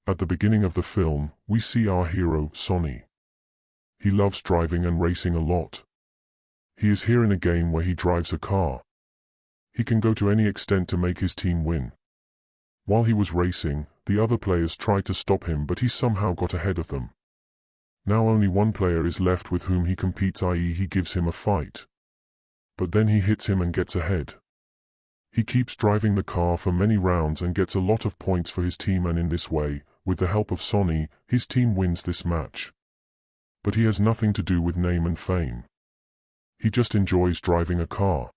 At the beginning of the film, we see our hero, Sonny. He loves driving and racing a lot. He is here in a game where he drives a car. He can go to any extent to make his team win. While he was racing, the other players tried to stop him, but he somehow got ahead of them. Now only one player is left with whom he competes, i.e. he gives him a fight. But then he hits him and gets ahead. He keeps driving the car for many rounds and gets a lot of points for his team, and in this way, with the help of Sonny, his team wins this match. But he has nothing to do with name and fame. He just enjoys driving a car.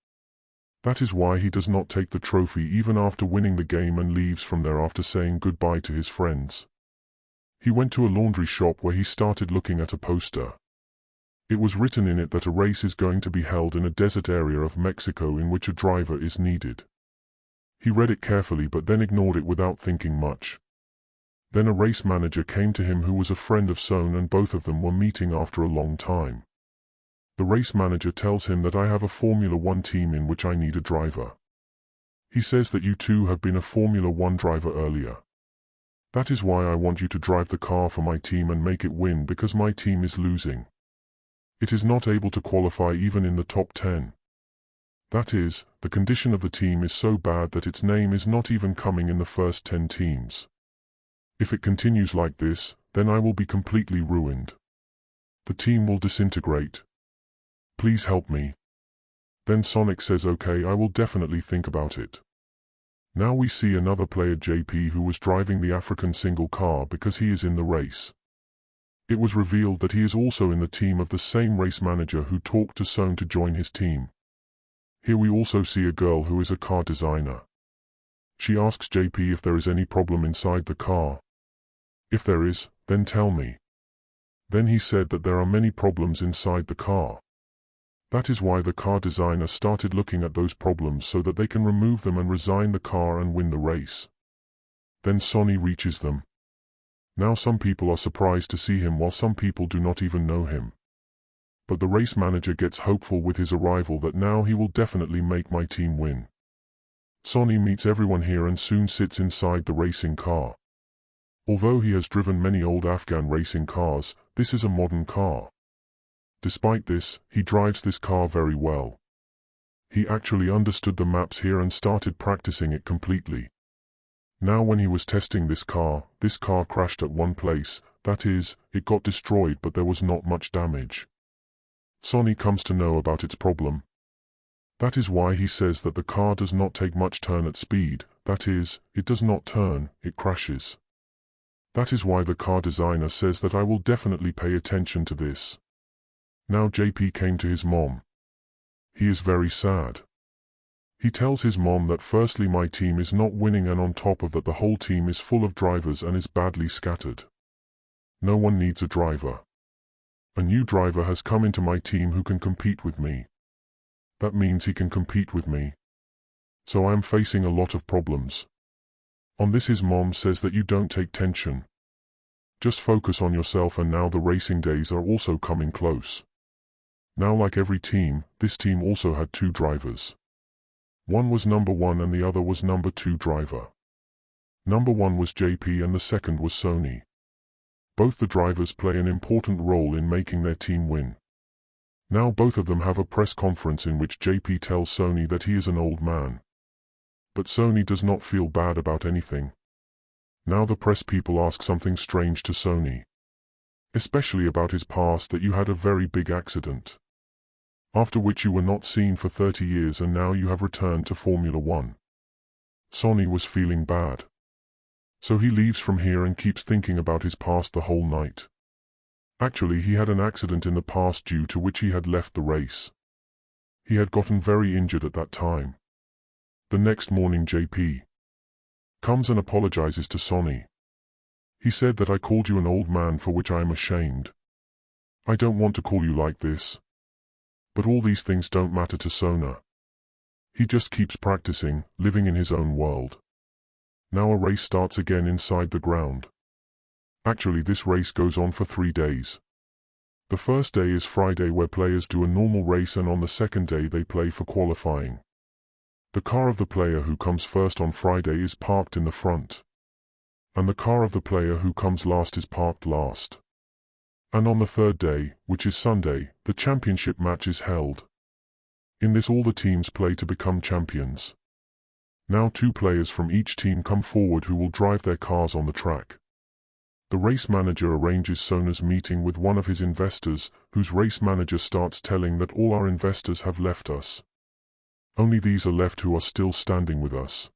That is why he does not take the trophy even after winning the game and leaves from there after saying goodbye to his friends. He went to a laundry shop where he started looking at a poster. It was written in it that a race is going to be held in a desert area of Mexico in which a driver is needed. He read it carefully but then ignored it without thinking much. Then a race manager came to him who was a friend of Son, and both of them were meeting after a long time. The race manager tells him that I have a Formula 1 team in which I need a driver. He says that you two have been a Formula 1 driver earlier. That is why I want you to drive the car for my team and make it win, because my team is losing. It is not able to qualify even in the top 10. That is, the condition of the team is so bad that its name is not even coming in the first 10 teams. If it continues like this, then I will be completely ruined. The team will disintegrate. Please help me. Then Sonic says okay, I will definitely think about it. Now we see another player, JP, who was driving the African single car because he is in the race. It was revealed that he is also in the team of the same race manager who talked to Son to join his team. Here we also see a girl who is a car designer. She asks JP if there is any problem inside the car. If there is, then tell me. Then he said that there are many problems inside the car. That is why the car designer started looking at those problems so that they can remove them and resign the car and win the race. Then Sonny reaches them. Now some people are surprised to see him while some people do not even know him. But the race manager gets hopeful with his arrival that now he will definitely make my team win. Sonny meets everyone here and soon sits inside the racing car. Although he has driven many old Afghan racing cars, this is a modern car. Despite this, he drives this car very well. He actually understood the maps here and started practicing it completely. Now when he was testing this car crashed at one place, that is, it got destroyed, but there was not much damage. Sonny comes to know about its problem. That is why he says that the car does not take much turn at speed, that is, it does not turn, it crashes. That is why the car designer says that I will definitely pay attention to this. Now JP came to his mom. He is very sad. He tells his mom that firstly my team is not winning, and on top of that the whole team is full of drivers and is badly scattered. No one needs a driver. A new driver has come into my team who can compete with me. That means he can compete with me. So I am facing a lot of problems. On this his mom says that you don't take tension. Just focus on yourself, and now the racing days are also coming close. Now like every team, this team also had two drivers. One was number 1 and the other was number 2 driver. Number 1 was JP and the second was Sonny. Both the drivers play an important role in making their team win. Now both of them have a press conference in which JP tells Sonny that he is an old man. But Sonny does not feel bad about anything. Now the press people ask something strange to Sonny. Especially about his past, that you had a very big accident. After which you were not seen for 30 years and now you have returned to Formula 1. Sonny was feeling bad. So he leaves from here and keeps thinking about his past the whole night. Actually he had an accident in the past due to which he had left the race. He had gotten very injured at that time. The next morning JP comes and apologizes to Sonny. He said that I called you an old man, for which I am ashamed. I don't want to call you like this. But all these things don't matter to Sona. He just keeps practicing, living in his own world. Now a race starts again inside the ground. Actually this race goes on for 3 days. The first day is Friday, where players do a normal race, and on the second day they play for qualifying. The car of the player who comes first on Friday is parked in the front. and the car of the player who comes last is parked last. And on the third day, which is Sunday, the championship match is held. In this all the teams play to become champions. Now 2 players from each team come forward who will drive their cars on the track. The race manager arranges Sona's meeting with one of his investors, whose race manager starts telling that all our investors have left us. Only these are left who are still standing with us.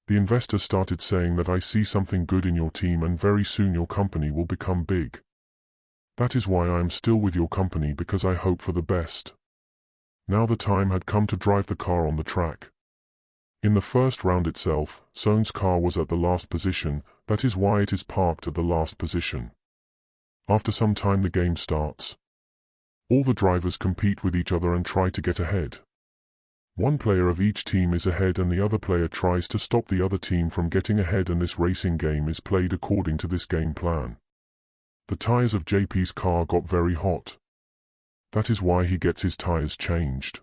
The investor started saying that I see something good in your team and very soon your company will become big. That is why I am still with your company, because I hope for the best. Now the time had come to drive the car on the track. In the first round itself, Sona's car was at the last position, that is why it is parked at the last position. After some time the game starts. All the drivers compete with each other and try to get ahead. One player of each team is ahead and the other player tries to stop the other team from getting ahead, and this racing game is played according to this game plan. The tires of JP's car got very hot. That is why he gets his tires changed.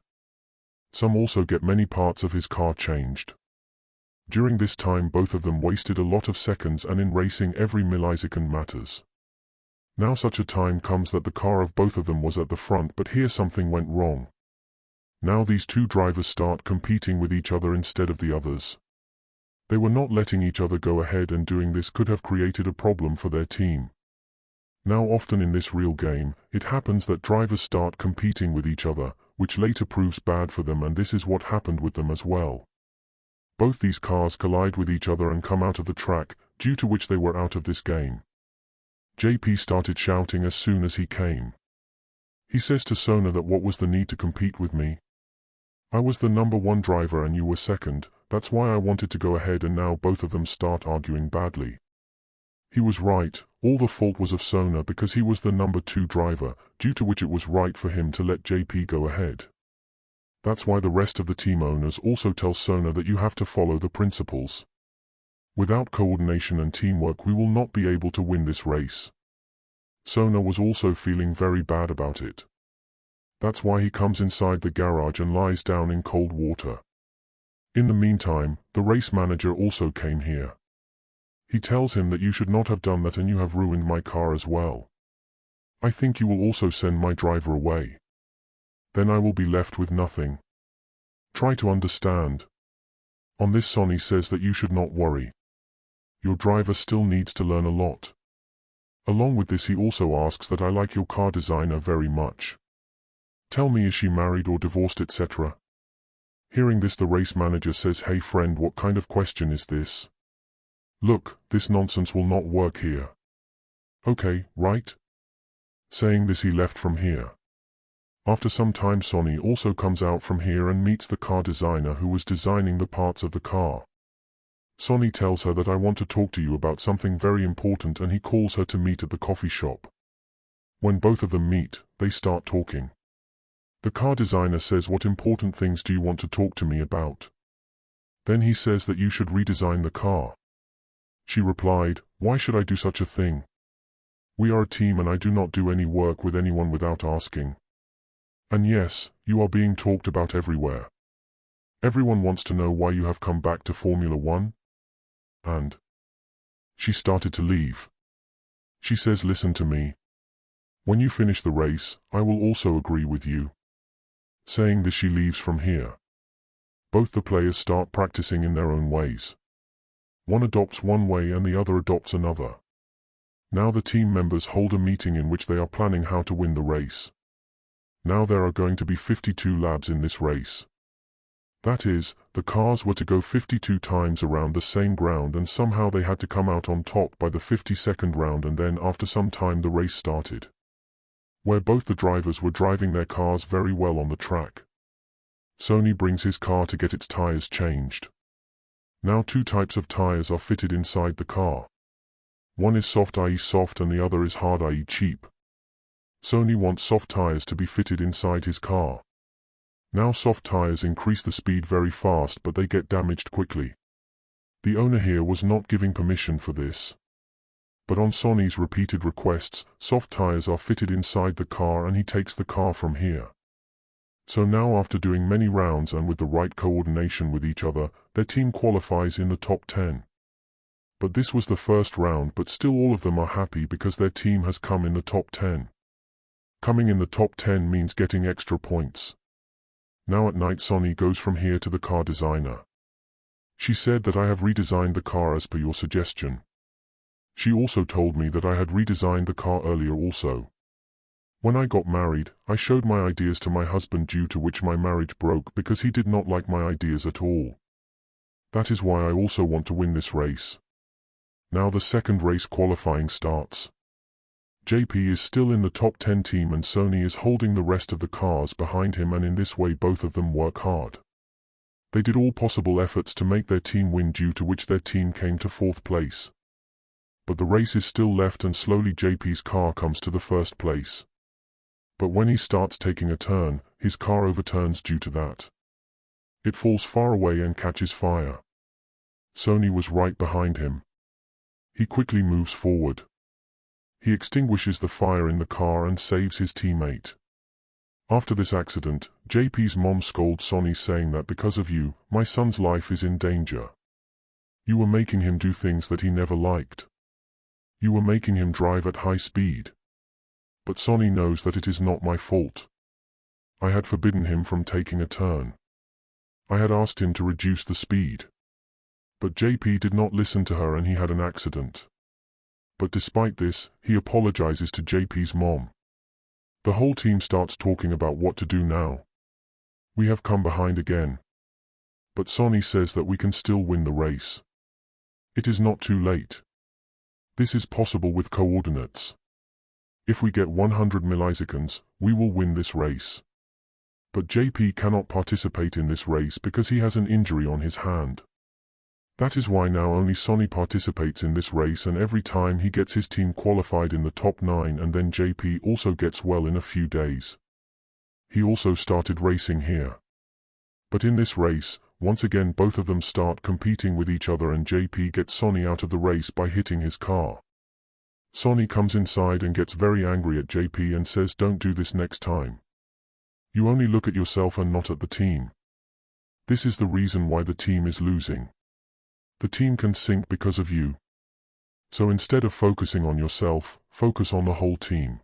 Some also get many parts of his car changed. During this time both of them wasted a lot of seconds, and in racing every millisecond matters. Now such a time comes that the car of both of them was at the front, but here something went wrong. Now these 2 drivers start competing with each other instead of the others. They were not letting each other go ahead, and doing this could have created a problem for their team. Now often in this real game, it happens that drivers start competing with each other, which later proves bad for them, and this is what happened with them as well. Both these cars collide with each other and come out of the track, due to which they were out of this game. JP started shouting as soon as he came. He says to Sona that what was the need to compete with me? I was the number 1 driver and you were second, that's why I wanted to go ahead, and now both of them start arguing badly. He was right, all the fault was of Sona because he was the number 2 driver, due to which it was right for him to let JP go ahead. That's why the rest of the team owners also tell Sona that you have to follow the principles. Without coordination and teamwork we will not be able to win this race. Sona was also feeling very bad about it. That's why he comes inside the garage and lies down in cold water. In the meantime, the race manager also came here. He tells him that you should not have done that and you have ruined my car as well. I think you will also send my driver away. Then I will be left with nothing. Try to understand. On this Sonny says that you should not worry. Your driver still needs to learn a lot. Along with this he also asks that I like your car designer very much. Tell me, is she married or divorced, etc. Hearing this the race manager says, hey friend, what kind of question is this? Look, this nonsense will not work here. Okay, right? Saying this he left from here. After some time Sonny also comes out from here and meets the car designer who was designing the parts of the car. Sonny tells her that I want to talk to you about something very important, and he calls her to meet at the coffee shop. When both of them meet, they start talking. The car designer says, what important things do you want to talk to me about? Then he says that you should redesign the car. She replied, why should I do such a thing? We are a team and I do not do any work with anyone without asking. And yes, you are being talked about everywhere. Everyone wants to know why you have come back to Formula 1. And she started to leave. She says, listen to me. When you finish the race, I will also agree with you. Saying this she leaves from here. Both the players start practicing in their own ways. One adopts one way and the other adopts another. Now the team members hold a meeting in which they are planning how to win the race. Now there are going to be 52 laps in this race. That is, the cars were to go 52 times around the same ground, and somehow they had to come out on top by the 52nd round, and then after some time the race started. Where both the drivers were driving their cars very well on the track. Sonny brings his car to get its tires changed. Now 2 types of tires are fitted inside the car. One is soft, i.e. soft, and the other is hard, i.e. cheap. Sonny wants soft tires to be fitted inside his car. Now soft tires increase the speed very fast, but they get damaged quickly. The owner here was not giving permission for this. But on Sonny's repeated requests, soft tires are fitted inside the car and he takes the car from here. So now after doing many rounds and with the right coordination with each other, their team qualifies in the top 10. But this was the first round, but still all of them are happy because their team has come in the top 10. Coming in the top 10 means getting extra points. Now at night Sonny goes from here to the car designer. She said that I have redesigned the car as per your suggestion. She also told me that I had redesigned the car earlier also. When I got married, I showed my ideas to my husband, due to which my marriage broke because he did not like my ideas at all. That is why I also want to win this race. Now the second race qualifying starts. JP is still in the top 10 team and Sonny is holding the rest of the cars behind him, and in this way both of them work hard. They did all possible efforts to make their team win, due to which their team came to 4th place. But the race is still left and slowly JP's car comes to the 1st place. But when he starts taking a turn, his car overturns due to that. It falls far away and catches fire. Sonny was right behind him. He quickly moves forward. He extinguishes the fire in the car and saves his teammate. After this accident, JP's mom scolds Sonny, saying that because of you, my son's life is in danger. You were making him do things that he never liked. You were making him drive at high speed. But Sonny knows that it is not my fault. I had forbidden him from taking a turn. I had asked him to reduce the speed. But JP did not listen to her and he had an accident. But despite this, he apologizes to JP's mom. The whole team starts talking about what to do now. We have come behind again. But Sonny says that we can still win the race. It is not too late. This is possible with coordinates. If we get 100 milliseconds, we will win this race. But JP cannot participate in this race because he has an injury on his hand. That is why now only Sonny participates in this race, and every time he gets his team qualified in the top 9, and then JP also gets well in a few days. He also started racing here. But in this race, once again both of them start competing with each other and JP gets Sonny out of the race by hitting his car. Sonny comes inside and gets very angry at JP and says, "Don't do this next time. You only look at yourself and not at the team. This is the reason why the team is losing. The team can sink because of you. So instead of focusing on yourself, focus on the whole team."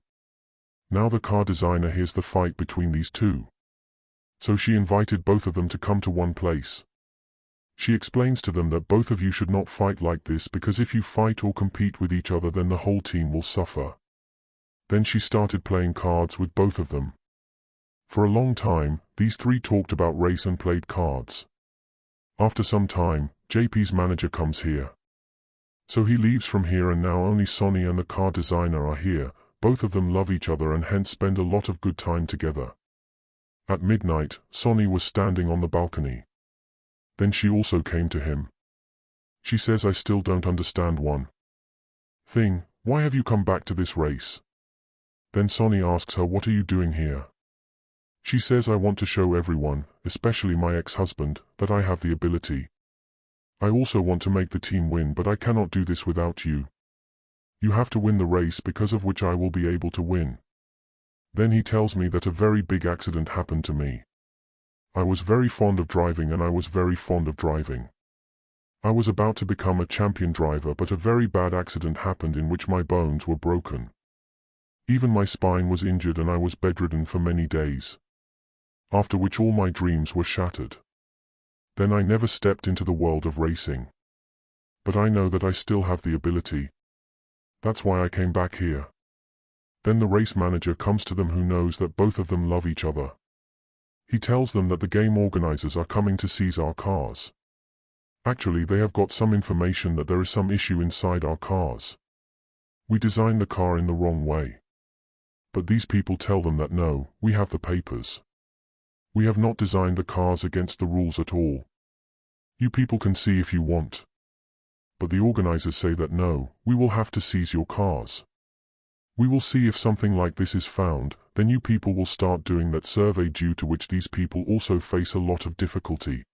Now the car designer hears the fight between these two. So she invited both of them to come to one place. She explains to them that both of you should not fight like this, because if you fight or compete with each other then the whole team will suffer. Then she started playing cards with both of them. For a long time, these three talked about race and played cards. After some time, JP's manager comes here. So he leaves from here and now only Sonny and the car designer are here. Both of them love each other and hence spend a lot of good time together. At midnight, Sonny was standing on the balcony. Then she also came to him. She says, "I still don't understand one thing. Why have you come back to this race?" Then Sonny asks her, "What are you doing here?" She says, "I want to show everyone, especially my ex-husband, that I have the ability. I also want to make the team win, but I cannot do this without you. You have to win the race, because of which I will be able to win." Then he tells me that a very big accident happened to me. I was very fond of driving and I was very fond of driving. I was about to become a champion driver, but a very bad accident happened in which my bones were broken. Even my spine was injured and I was bedridden for many days. After which all my dreams were shattered. Then I never stepped into the world of racing. But I know that I still have the ability. That's why I came back here. Then the race manager comes to them, who knows that both of them love each other. He tells them that the game organizers are coming to seize our cars. Actually, they have got some information that there is some issue inside our cars. We designed the car in the wrong way. But these people tell them that no, we have the papers. We have not designed the cars against the rules at all. You people can see if you want. But the organizers say that no, we will have to seize your cars. We will see if something like this is found, then you people will start doing that survey, due to which these people also face a lot of difficulty.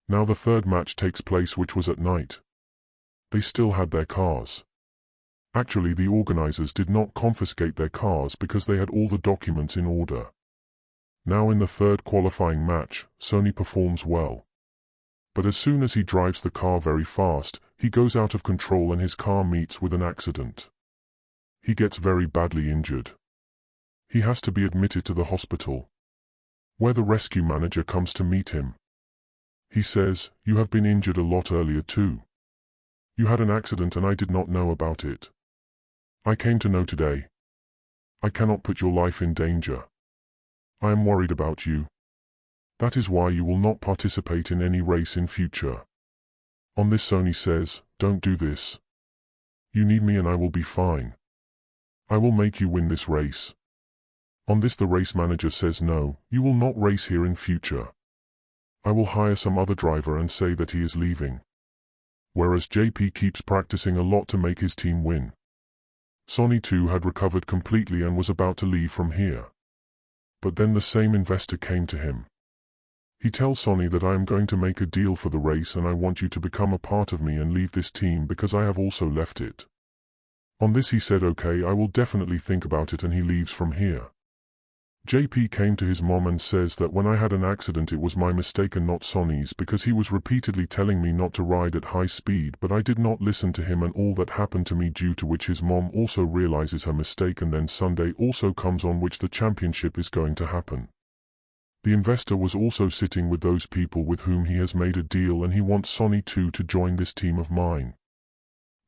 Now the third match takes place, which was at night. They still had their cars. Actually, the organizers did not confiscate their cars because they had all the documents in order. Now in the third qualifying match, Sonny performs well. But as soon as he drives the car very fast, he goes out of control and his car meets with an accident. He gets very badly injured. He has to be admitted to the hospital, where the rescue manager comes to meet him. He says, "You have been injured a lot earlier too. You had an accident and I did not know about it. I came to know today. I cannot put your life in danger. I am worried about you. That is why you will not participate in any race in future." On this, Sonny says, "Don't do this. You need me and I will be fine. I will make you win this race." On this, the race manager says, "No, you will not race here in future. I will hire some other driver and say that he is leaving." Whereas JP keeps practicing a lot to make his team win. Sonny too had recovered completely and was about to leave from here. But then the same investor came to him. He tells Sonny that, "I am going to make a deal for the race and I want you to become a part of me and leave this team because I have also left it." On this he said, "Okay, I will definitely think about it," and he leaves from here. JP came to his mom and says that when I had an accident it was my mistake and not Sonny's because he was repeatedly telling me not to ride at high speed, but I did not listen to him and all that happened to me, due to which his mom also realizes her mistake, and then Sunday also comes on which the championship is going to happen. The investor was also sitting with those people with whom he has made a deal and he wants Sonny too to join this team of mine.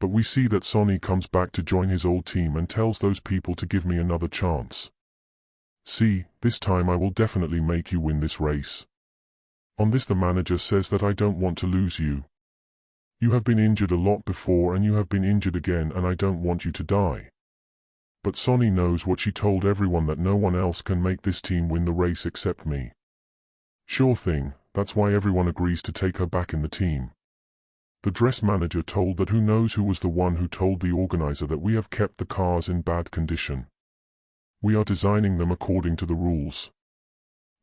But we see that Sonny comes back to join his old team and tells those people to give me another chance. "See, this time I will definitely make you win this race." On this, the manager says that, "I don't want to lose you. You have been injured a lot before and you have been injured again and I don't want you to die." But Sonny knows what she told everyone, that no one else can make this team win the race except me. Sure thing, that's why everyone agrees to take her back in the team. The dress manager told that who knows who was the one who told the organizer that we have kept the cars in bad condition. We are designing them according to the rules.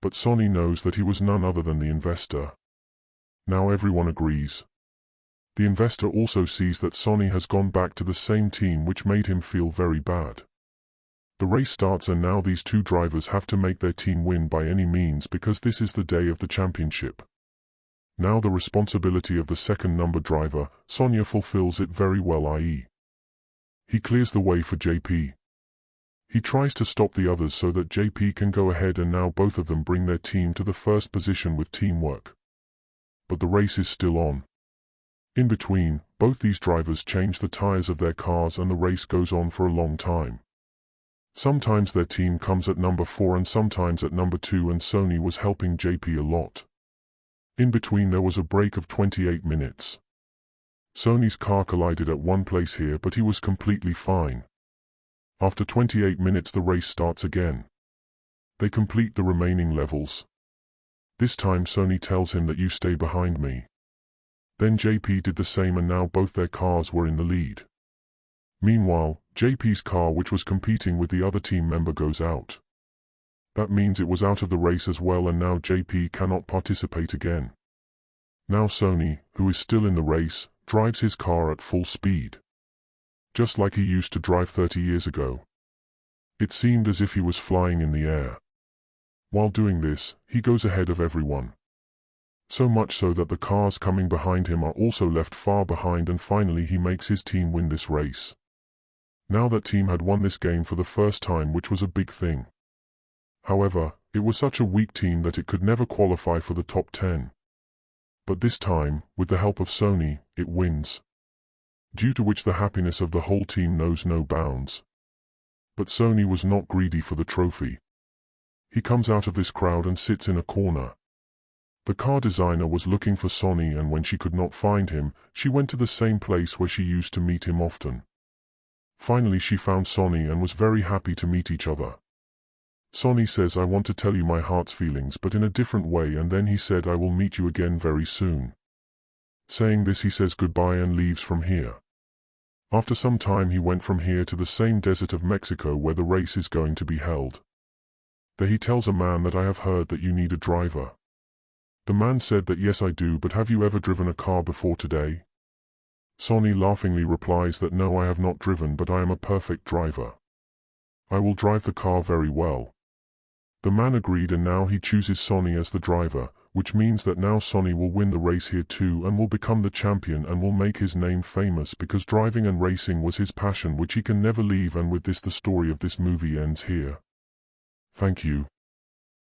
But Sonny knows that he was none other than the investor. Now everyone agrees. The investor also sees that Sonny has gone back to the same team, which made him feel very bad. The race starts and now these two drivers have to make their team win by any means because this is the day of the championship. Now the responsibility of the second number driver, Sonia, fulfills it very well, i.e. he clears the way for JP. He tries to stop the others so that JP can go ahead, and now both of them bring their team to the first position with teamwork. But the race is still on. In between, both these drivers change the tires of their cars and the race goes on for a long time. Sometimes their team comes at number 4 and sometimes at number 2, and Sonny was helping JP a lot. In between there was a break of 28 minutes. Sonny's car collided at one place here, but he was completely fine. After 28 minutes the race starts again. They complete the remaining levels. This time Sonny tells him that, "You stay behind me." Then JP did the same and now both their cars were in the lead. Meanwhile, JP's car, which was competing with the other team member, goes out. That means it was out of the race as well, and now JP cannot participate again. Now Sonny, who is still in the race, drives his car at full speed. Just like he used to drive 30 years ago. It seemed as if he was flying in the air. While doing this, he goes ahead of everyone. So much so that the cars coming behind him are also left far behind, and finally he makes his team win this race. Now that team had won this game for the first time, which was a big thing. However, it was such a weak team that it could never qualify for the top 10. But this time, with the help of Sonny, it wins. Due to which the happiness of the whole team knows no bounds. But Sonny was not greedy for the trophy. He comes out of this crowd and sits in a corner. The car designer was looking for Sonny, and when she could not find him, she went to the same place where she used to meet him often. Finally she found Sonny and was very happy to meet each other. Sonny says, "I want to tell you my heart's feelings, but in a different way," and then he said, "I will meet you again very soon." Saying this he says goodbye and leaves from here. After some time he went from here to the same desert of Mexico where the race is going to be held. There he tells a man that, "I have heard that you need a driver." The man said that, "Yes I do, but have you ever driven a car before today?" Sonny laughingly replies that, "No, I have not driven, but I am a perfect driver. I will drive the car very well." The man agreed, and now he chooses Sonny as the driver, which means that now Sonny will win the race here too and will become the champion and will make his name famous because driving and racing was his passion which he can never leave, and with this the story of this movie ends here. Thank you.